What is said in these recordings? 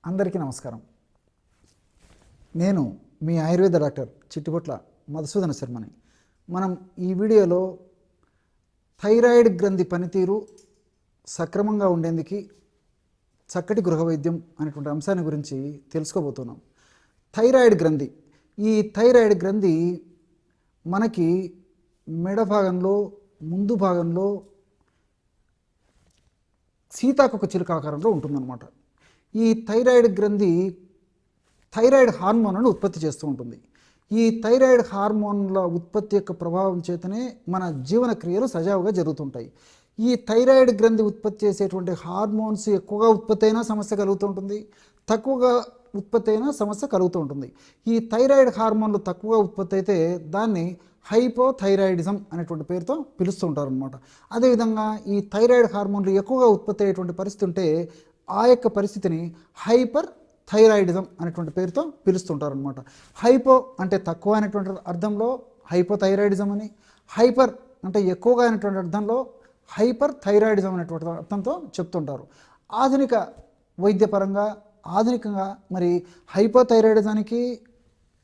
అందరికీ నమస్కారం. నేను మీ ఆయుర్వేద డాక్టర్ చిట్టిపొట్ల మధుసూదన శర్మని. మనం ఈ వీడియోలో థైరాయిడ్ గ్రంథి పనితీరు సక్రమంగా ఉండేందుకు చక్కటి గృహ వైద్యం అనేటువంటి అంశాన్ని గురించి తెలుసుకోబోతున్నాం. థైరాయిడ్ గ్రంథి, ఈ థైరాయిడ్ గ్రంథి మనకి మెడ భాగంలో, ముందు భాగంలో సీతాకొక చిలుక ఆకారంలో ఉంటుందన్నమాట. ఈ థైరాయిడ్ గ్రంథి థైరాయిడ్ హార్మోన్లను ఉత్పత్తి చేస్తూ ఉంటుంది. ఈ థైరాయిడ్ హార్మోన్ల ఉత్పత్తి యొక్క ప్రభావం చేతనే మన జీవన క్రియలు సజావుగా జరుగుతుంటాయి. ఈ థైరాయిడ్ గ్రంథి ఉత్పత్తి చేసేటువంటి హార్మోన్స్ ఎక్కువగా ఉత్పత్తి అయినా సమస్య కలుగుతూ ఉంటుంది, తక్కువగా ఉత్పత్తి అయినా సమస్య కలుగుతూ ఉంటుంది. ఈ థైరాయిడ్ హార్మోన్లు తక్కువగా ఉత్పత్తి అయితే దాన్ని హైపోథైరాయిడిజం అనేటువంటి పేరుతో పిలుస్తూ ఉంటారు అనమాట. అదేవిధంగా ఈ థైరాయిడ్ హార్మోన్లు ఎక్కువగా ఉత్పత్తి అయ్యేటువంటి పరిస్థితి ఉంటే ఆ యొక్క పరిస్థితిని హైపర్ థైరాయిడిజం అనేటువంటి పేరుతో పిలుస్తుంటారు అనమాట. హైపో అంటే తక్కువ అనేటువంటి అర్థంలో హైపోథైరాయిడిజం అని, హైపర్ అంటే ఎక్కువగా అనేటువంటి అర్థంలో హైపర్ థైరాయిడిజం అనేటువంటి అర్థంతో చెప్తుంటారు. ఆధునిక వైద్యపరంగా ఆధునికంగా మరి హైపోథైరాయిడిజానికి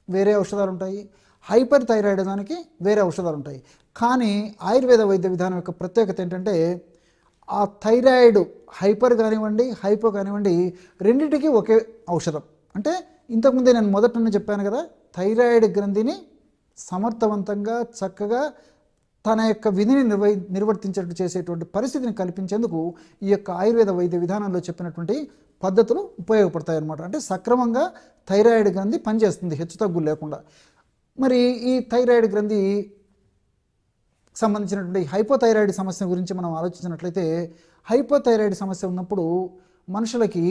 వేరే ఔషధాలు ఉంటాయి, హైపర్ థైరాయిడిజానికి వేరే ఔషధాలు ఉంటాయి. కానీ ఆయుర్వేద వైద్య విధానం యొక్క ప్రత్యేకత ఏంటంటే ఆ థైరాయిడ్ హైపర్ కానివ్వండి, హైపో కానివ్వండి, రెండింటికి ఒకే ఔషధం. అంటే ఇంతకుముందే నేను మొదట చెప్పాను కదా, థైరాయిడ్ గ్రంథిని సమర్థవంతంగా చక్కగా తన యొక్క విధిని నిర్వర్తించేట్టు చేసేటువంటి పరిస్థితిని కల్పించేందుకు ఈ యొక్క ఆయుర్వేద వైద్య విధానంలో చెప్పినటువంటి పద్ధతులు ఉపయోగపడతాయి అన్నమాట. అంటే సక్రమంగా థైరాయిడ్ గ్రంథి పనిచేస్తుంది హెచ్చుతగ్గులు లేకుండా. మరి ఈ థైరాయిడ్ గ్రంథి సంబంధించినటువంటి హైపోథైరాయిడ్ సమస్య గురించి మనం ఆలోచించినట్లయితే, హైపోథైరాయిడ్ సమస్య ఉన్నప్పుడు మనుషులకి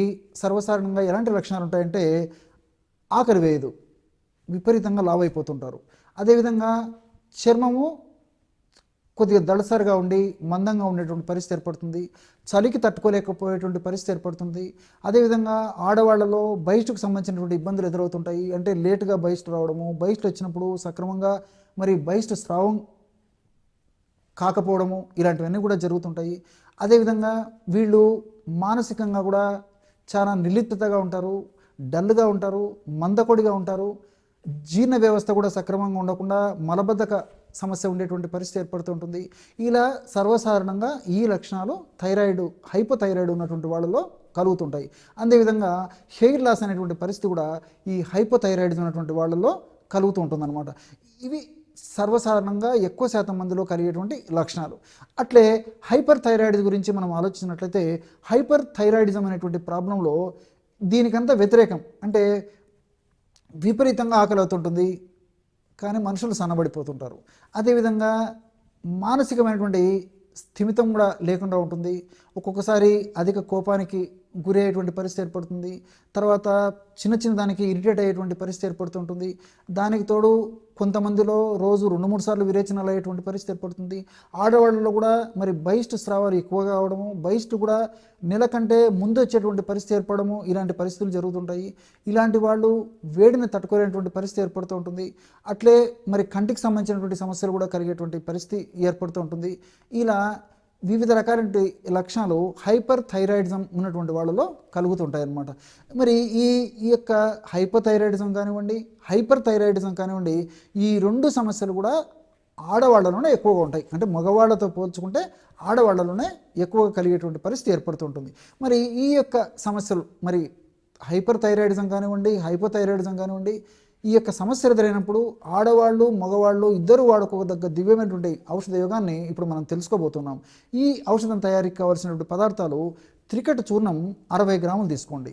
సర్వసాధారణంగా ఎలాంటి లక్షణాలు ఉంటాయంటే ఆకలి వేయదు, విపరీతంగా లావు అయిపోతుంటారు. అదేవిధంగా చర్మము కొద్దిగా దళసరిగా ఉండి మందంగా ఉండేటువంటి పరిస్థితి ఏర్పడుతుంది, చలికి తట్టుకోలేకపోయేటువంటి పరిస్థితి ఏర్పడుతుంది. అదేవిధంగా ఆడవాళ్లలో బహిష్టుకు సంబంధించినటువంటి ఇబ్బందులు ఎదురవుతుంటాయి. అంటే లేటుగా బహిష్టు రావడము, బహిష్టు వచ్చినప్పుడు సక్రమంగా మరి బహిష్టు స్రావం కాకపోవడము, ఇలాంటివన్నీ కూడా జరుగుతుంటాయి. అదేవిధంగా వీళ్ళు మానసికంగా కూడా చాలా నిర్లిప్తగా ఉంటారు, డల్గా ఉంటారు, మందకొడిగా ఉంటారు. జీర్ణ వ్యవస్థ కూడా సక్రమంగా ఉండకుండా మలబద్ధక సమస్య ఉండేటువంటి పరిస్థితి ఏర్పడుతుంటుంది. ఇలా సర్వసాధారణంగా ఈ లక్షణాలు హైపోథైరాయిడ్ ఉన్నటువంటి వాళ్ళలో కలుగుతుంటాయి. అదేవిధంగా హెయిర్ లాస్ అనేటువంటి పరిస్థితి కూడా ఈ హైపోథైరాయిడ్ ఉన్నటువంటి వాళ్ళలో కలుగుతూ ఉంటుందన్నమాట. ఇవి సర్వసాధారణంగా ఎక్కువ శాతం మందిలో కలిగేటువంటి లక్షణాలు. అట్లే హైపర్ థైరాయిడ్ గురించి మనం ఆలోచించినట్లయితే, హైపర్ థైరాయిడిజం అనేటువంటి ప్రాబ్లంలో దీనికంతా వ్యతిరేకం. అంటే విపరీతంగా ఆకలి అవుతుంటుంది కానీ మనుషులు సన్నబడిపోతుంటారు. అదేవిధంగా మానసికమైనటువంటి స్థిమితం కూడా లేకుండా ఉంటుంది. ఒక్కొక్కసారి అధిక కోపానికి గురి అయ్యేటువంటి పరిస్థితి ఏర్పడుతుంది. తర్వాత చిన్న చిన్న దానికి ఇరిటేట్ అయ్యేటువంటి పరిస్థితి ఏర్పడుతుంటుంది. దానికి తోడు కొంతమందిలో రోజు 2-3 సార్లు విరేచనాలు అయ్యేటువంటి పరిస్థితి ఏర్పడుతుంది. ఆడవాళ్ళలో కూడా మరి బహిష్టు స్రావాలు ఎక్కువగా అవడము, బహిష్టు కూడా నెల కంటే ముందు వచ్చేటువంటి పరిస్థితి ఏర్పడము, ఇలాంటి పరిస్థితులు జరుగుతుంటాయి. ఇలాంటి వాళ్ళు వేడిని తట్టుకోలేనటువంటి పరిస్థితి ఏర్పడుతూ ఉంటుంది. అట్లే మరి కంటికి సంబంధించినటువంటి సమస్యలు కూడా కలిగేటువంటి పరిస్థితి ఏర్పడుతూ ఉంటుంది. ఇలా వివిధ రకాల లక్షణాలు హైపర్ థైరాయిడిజం ఉన్నటువంటి వాళ్ళలో కలుగుతుంటాయి అన్నమాట. మరి ఈ యొక్క హైపోథైరాయిడిజం కానివ్వండి, హైపర్ థైరాయిడిజం కానివ్వండి, ఈ రెండు సమస్యలు కూడా ఆడవాళ్లలోనే ఎక్కువగా ఉంటాయి. అంటే మగవాళ్లతో పోల్చుకుంటే ఆడవాళ్లలోనే ఎక్కువగా కలిగేటువంటి పరిస్థితి ఏర్పడుతుంటుంది. మరి ఈ యొక్క సమస్యలు మరి హైపర్ థైరాయిడిజం కానివ్వండి, హైపోథైరాయిడిజం కానివ్వండి, ఈ యొక్క సమస్యలు ఎదురైనప్పుడు ఆడవాళ్ళు మగవాళ్ళు ఇద్దరు వాడుకోదగ్గ దివ్యమైనటువంటి ఔషధ యోగాన్ని ఇప్పుడు మనం తెలుసుకోబోతున్నాం. ఈ ఔషధం తయారీకి కావాల్సినటువంటి పదార్థాలు: త్రికట్టు చూర్ణం 60 గ్రాములు తీసుకోండి.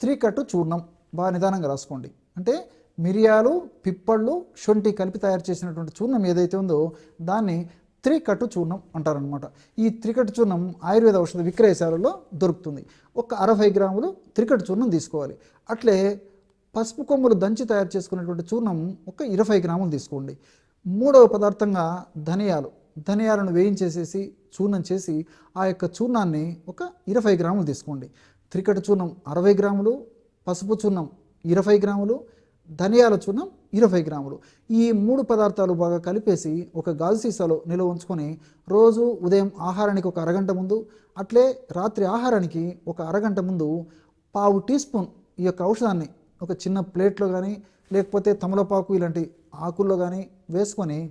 త్రికట్టు చూర్ణం బాగా నిదానంగా రాసుకోండి. అంటే మిరియాలు, పిప్పళ్ళు, శొంఠి కలిపి తయారు చేసినటువంటి చూర్ణం ఏదైతే ఉందో దాన్ని త్రికట్టు చూర్ణం అంటారనమాట. ఈ త్రికట్టు చూర్ణం ఆయుర్వేద ఔషధ విక్రయశాలలో దొరుకుతుంది. ఒక 60 గ్రాములు త్రికట్టు చూర్ణం తీసుకోవాలి. అట్లే పసుపు కొమ్ములు దంచి తయారు చేసుకునేటువంటి చూర్ణం ఒక 20 గ్రాములు తీసుకోండి. మూడవ పదార్థంగా ధనియాలను వేయించేసేసి చూర్ణం చేసి ఆ యొక్క చూర్ణాన్ని ఒక 20 గ్రాములు తీసుకోండి. త్రికట్టు చూర్ణం 60 గ్రాములు, పసుపు చూర్ణం 20 గ్రాములు, ధనియాల చూర్ణం 20 గ్రాములు. ఈ 3 పదార్థాలు బాగా కలిపేసి ఒక గాజు సీసాలో నిల్వ ఉంచుకొని రోజు ఉదయం ఆహారానికి ఒక అరగంట ముందు, అట్లే రాత్రి ఆహారానికి ఒక అరగంట ముందు పావు టీ స్పూన్ ఈ యొక్క ఔషధాన్ని ఒక చిన్న ప్లేట్లో కానీ లేకపోతే తమలపాకు ఇలాంటి ఆకుల్లో కానీ వేసుకొని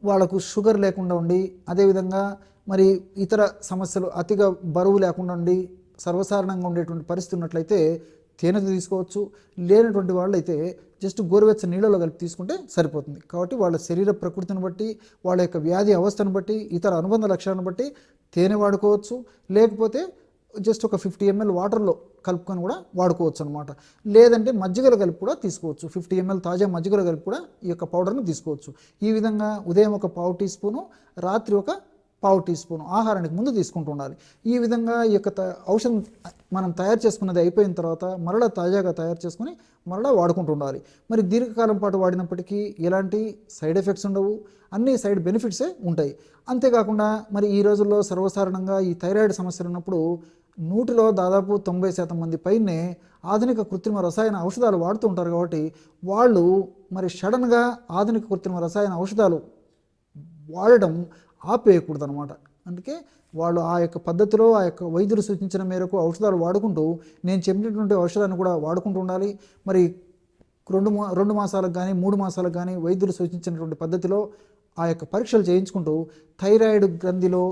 వాళ్ళకు షుగర్ లేకుండా ఉండి, అదేవిధంగా మరి ఇతర సమస్యలు అతిగా బరువు లేకుండా ఉండి సర్వసాధారణంగా ఉండేటువంటి పరిస్థితి ఉన్నట్లయితే తేనెతో తీసుకోవచ్చు. లేనటువంటి వాళ్ళైతే జస్ట్ గోరువెచ్చని నీళ్ళలో కలిపి తీసుకుంటే సరిపోతుంది. కాబట్టి వాళ్ళ శరీర ప్రకృతిని బట్టి, వాళ్ళ యొక్క వ్యాధి అవస్థను బట్టి, ఇతర అనుబంధ లక్షణాలను బట్టి తేనె వాడుకోవచ్చు. లేకపోతే జస్ట్ ఒక 50 ml వాటర్లో కలుపుకొని కూడా వాడుకోవచ్చు అనమాట. లేదంటే మజ్జిగలో కలిపి కూడా తీసుకోవచ్చు. 50 ml తాజా మజ్జిగలో కలిపి కూడా ఈ యొక్క పౌడర్ని తీసుకోవచ్చు. ఈ విధంగా ఉదయం ఒక పావు టీ స్పూను, రాత్రి ఒక పావు టీ స్పూను ఆహారానికి ముందు తీసుకుంటూ ఉండాలి. ఈ విధంగా ఈ యొక్క ఔషధం మనం తయారు చేసుకున్నది అయిపోయిన తర్వాత మరలా తాజాగా తయారు చేసుకుని మరలా వాడుకుంటూ ఉండాలి. మరి దీర్ఘకాలం పాటు వాడినప్పటికీ ఎలాంటి సైడ్ ఎఫెక్ట్స్ ఉండవు, అన్ని సైడ్ బెనిఫిట్సే ఉంటాయి. అంతేకాకుండా మరి ఈ రోజుల్లో సర్వసాధారణంగా ఈ థైరాయిడ్ సమస్యలు ఉన్నప్పుడు 100లో దాదాపు 90% మంది పైనే ఆధునిక కృత్రిమ రసాయన ఔషధాలు వాడుతూ ఉంటారు. కాబట్టి వాళ్ళు మరి సడన్గా ఆధునిక కృత్రిమ రసాయన ఔషధాలు వాడడం ఆపేయకూడదు అనమాట. అందుకే వాళ్ళు ఆ యొక్క పద్ధతిలో ఆ యొక్క వైద్యులు సూచించిన మేరకు ఔషధాలు వాడుకుంటూ నేను చెప్పినటువంటి ఔషధాన్ని కూడా వాడుకుంటూ ఉండాలి. మరి 2 మాసాలకు కానీ 3 మాసాలకు కానీ వైద్యులు సూచించినటువంటి పద్ధతిలో ఆ యొక్క పరీక్షలు చేయించుకుంటూ థైరాయిడ్ గ్రంథిలో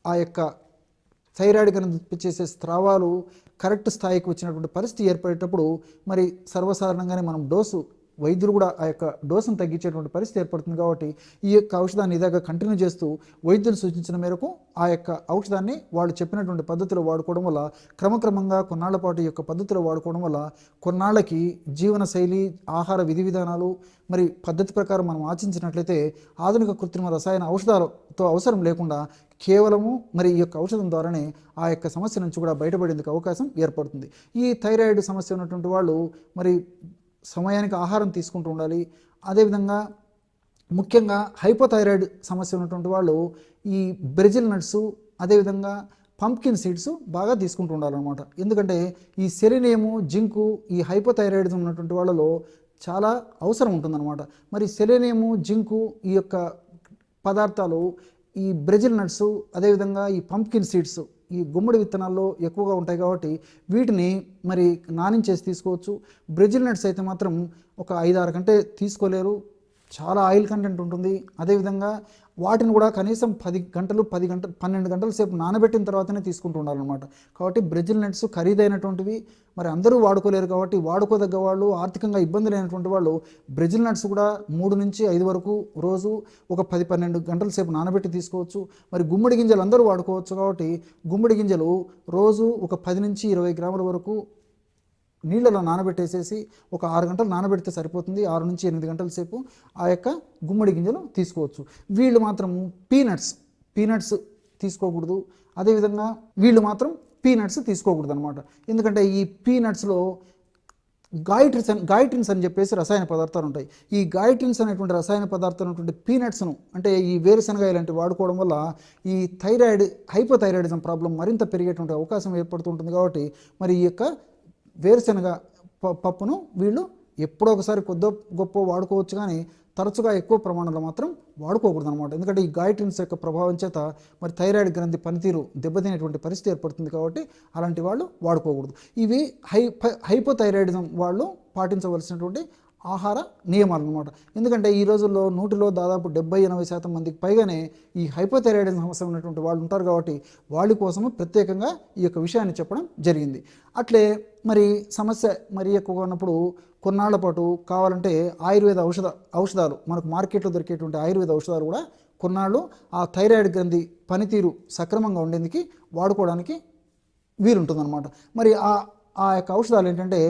ఆ యొక్క థైరాయిడ్ గ్రంథి చేసే స్రావాలు కరెక్ట్ స్థాయికి వచ్చినటువంటి పరిస్థితి ఏర్పడేటప్పుడు మరి సర్వసాధారణంగానే మనం వైద్యులు కూడా ఆ యొక్క డోసును తగ్గించేటువంటి పరిస్థితి ఏర్పడుతుంది. కాబట్టి ఈ యొక్క ఔషధాన్ని ఇలాగా కంటిన్యూ చేస్తూ వైద్యులు సూచించిన మేరకు ఆ యొక్క ఔషధాన్ని వాళ్ళు చెప్పినటువంటి పద్ధతిలో వాడుకోవడం వల్ల క్రమక్రమంగా కొన్నాళ్ల పాటు ఈ యొక్క పద్ధతిలో వాడుకోవడం వల్ల కొన్నాళ్ళకి జీవన శైలి, ఆహార విధి విధానాలు మరి పద్ధతి ప్రకారం మనం ఆచరించినట్లయితే ఆధునిక కృత్రిమ రసాయన ఔషధాలతో అవసరం లేకుండా కేవలము మరి ఈ యొక్క ఔషధం ద్వారానే ఆ యొక్క సమస్య నుంచి కూడా బయటపడేందుకు అవకాశం ఏర్పడుతుంది. ఈ థైరాయిడ్ సమస్య ఉన్నటువంటి వాళ్ళు మరి సమయానికి ఆహారం తీసుకుంటూ ఉండాలి. అదేవిధంగా ముఖ్యంగా హైపోథైరాయిడ్ సమస్య ఉన్నటువంటి వాళ్ళు ఈ బ్రెజిల్ నట్స్, అదేవిధంగా పంప్కిన్ సీడ్స్ బాగా తీసుకుంటూ ఉండాలన్నమాట. ఎందుకంటే ఈ సెలీనియము, జింకు ఈ హైపోథైరాయిడిజం ఉన్నటువంటి వాళ్ళలో చాలా అవసరం ఉంటుందన్నమాట. మరి సెలీనియము, జింకు ఈ యొక్క పదార్థాలు ఈ బ్రెజిల్ నట్స్, అదేవిధంగా ఈ పంప్కిన్ సీడ్స్ ఈ గుమ్మడి విత్తనాల్లో ఎక్కువగా ఉంటాయి. కాబట్టి వీటిని మరి నానించేసి తీసుకోవచ్చు. బ్రెజిల్ నట్స్ అయితే మాత్రం ఒక 5-6 గంటలు తీసుకోలేరు, చాలా ఆయిల్ కంటెంట్ ఉంటుంది. అదేవిధంగా వాటిని కూడా కనీసం 12 గంటల సేపు నానబెట్టిన తర్వాతనే తీసుకుంటూ ఉండాలన్నమాట. కాబట్టి బ్రెజిల్ నట్స్ ఖరీదైనటువంటివి, మరి అందరూ వాడుకోలేరు. కాబట్టి వాడుకోదగ్గ వాళ్ళు, ఆర్థికంగా ఇబ్బంది లేనటువంటి వాళ్ళు బ్రెజిల్ నట్స్ కూడా 3 నుంచి 5 వరకు రోజు ఒక 10-12 గంటల సేపు నానబెట్టి తీసుకోవచ్చు. మరి గుమ్మడి గింజలు అందరూ వాడుకోవచ్చు. కాబట్టి గుమ్మడి గింజలు రోజు ఒక 10 నుంచి 20 గ్రాముల వరకు నీళ్ళలో నానబెట్టేసేసి ఒక 6 గంటలు నానబెడితే సరిపోతుంది. 6 నుంచి 8 గంటల సేపు ఆ యొక్క గుమ్మడి గింజలు తీసుకోవచ్చు. వీళ్ళు మాత్రం పీనట్స్ తీసుకోకూడదు. అదేవిధంగా వీళ్ళు మాత్రం పీనట్స్ తీసుకోకూడదు అనమాట. ఎందుకంటే ఈ పీనట్స్లో గాయిట్రిన్స్ అని చెప్పేసి రసాయన పదార్థాలు ఉంటాయి. ఈ గాయిట్రిన్స్ అనేటువంటి రసాయన పదార్థాలు ఉన్నటువంటి పీనట్స్ను అంటే ఈ వేరుశనగ ఇలాంటివి వాడుకోవడం వల్ల ఈ హైపోథైరాయిడిజం ప్రాబ్లం మరింత పెరిగేటువంటి అవకాశం ఏర్పడుతుంటుంది. కాబట్టి మరి ఈ యొక్క వేరుశనగ పప్పును వీళ్ళు ఎప్పుడో ఒకసారి కొద్దో గొప్ప వాడుకోవచ్చు, కానీ తరచుగా ఎక్కువ ప్రమాణంలో మాత్రం వాడుకోకూడదు అనమాట. ఎందుకంటే ఈ గాయిట్రిన్స్ యొక్క ప్రభావం చేత మరి థైరాయిడ్ గ్రంథి పనితీరు దెబ్బతినేటువంటి పరిస్థితి ఏర్పడుతుంది. కాబట్టి అలాంటి వాళ్ళు వాడుకోకూడదు. ఇవి హైపోథైరాయిడిజం వాళ్ళు పాటించవలసినటువంటి ఆహార నియమాలు అనమాట. ఎందుకంటే ఈ రోజుల్లో 100లో దాదాపు 70-80% మందికి పైగానే ఈ హైపోథైరాయిడిజం సమస్య ఉన్నటువంటి వాళ్ళు ఉంటారు. కాబట్టి వాళ్ళ కోసము ప్రత్యేకంగా ఈ యొక్క విషయాన్ని చెప్పడం జరిగింది. అట్లే మరి సమస్య మరి ఎక్కువగా ఉన్నప్పుడు కొన్నాళ్ల పాటు కావాలంటే ఆయుర్వేద ఔషధాలు మనకు మార్కెట్లో దొరికేటువంటి ఆయుర్వేద ఔషధాలు కూడా కొన్నాళ్ళు ఆ థైరాయిడ్ గ్రంథి పనితీరు సక్రమంగా ఉండేందుకు వాడుకోవడానికి వీలుంటుందన్నమాట. మరి ఆ యొక్క ఔషధాలు ఏంటంటే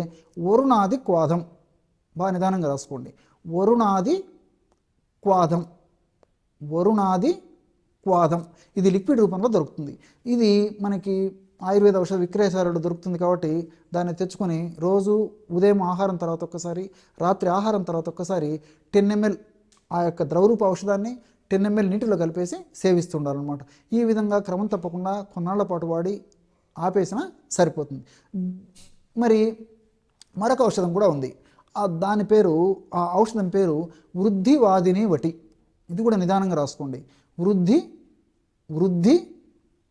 వరుణాది క్వాథం, బాగా నిదానంగా రాసుకోండి. వరుణాది క్వాథం ఇది లిక్విడ్ రూపంలో దొరుకుతుంది. ఇది మనకి ఆయుర్వేద ఔషధ విక్రయశాలలో దొరుకుతుంది. కాబట్టి దాన్ని తెచ్చుకొని రోజు ఉదయం ఆహారం తర్వాత ఒక్కసారి, రాత్రి ఆహారం తర్వాత ఒక్కసారి 10 ml ఆ యొక్క ద్రవరూప ఔషధాన్ని 10 ml నీటిలో కలిపేసి సేవిస్తుండాలన్నమాట. ఈ విధంగా క్రమం తప్పకుండా కొన్నాళ్ల పాటు వాడి ఆపేసినా సరిపోతుంది. మరి మరొక ఔషధం కూడా ఉంది. దాని పేరు, ఆ ఔషధం పేరు వృద్ధివాదిని వటి. ఇది కూడా నిదానంగా రాసుకోండి. వృద్ధి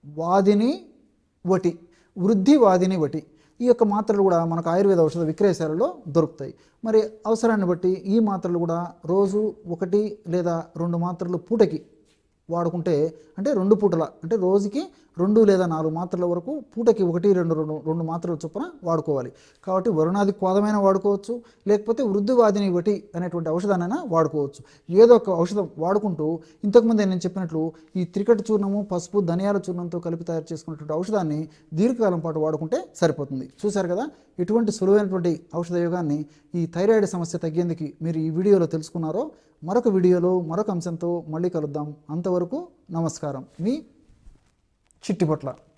వాదిని వటి, వృద్ధివాదిని వటి. ఈ యొక్క మాత్రలు కూడా మనకు ఆయుర్వేద ఔషధ విక్రయశాలలో దొరుకుతాయి. మరి అవసరాన్ని బట్టి ఈ మాత్రలు కూడా రోజు 1 లేదా 2 మాత్రలు పూటకి వాడుకుంటే, అంటే 2 పూటల, అంటే రోజుకి 2 లేదా 4 మాత్రల వరకు, పూటకి 1, 2 మాత్రల చొప్పున వాడుకోవాలి. కాబట్టి వరుణాది క్వాదమైన వాడుకోవచ్చు, లేకపోతే వృద్ధివాదిని వటి అనేటువంటి ఔషధాన్నైనా వాడుకోవచ్చు. ఏదో ఒక ఔషధం వాడుకుంటూ, ఇంతకుముందే నేను చెప్పినట్లు ఈ త్రికటి చూర్ణము, పసుపు, ధనియాల చూర్ణంతో కలిపి తయారు చేసుకున్నటువంటి ఔషధాన్ని దీర్ఘకాలం పాటు వాడుకుంటే సరిపోతుంది. చూశారు కదా, ఎటువంటి సులువైనటువంటి ఔషధ యోగాన్ని ఈ థైరాయిడ్ సమస్య తగ్గేందుకు మీరు ఈ వీడియోలో తెలుసుకున్నారో. మరొక వీడియోలో మరొక అంశంతో మళ్ళీ కలుద్దాం. అంతవరకు నమస్కారం. మీ చిట్టిపొట్ల.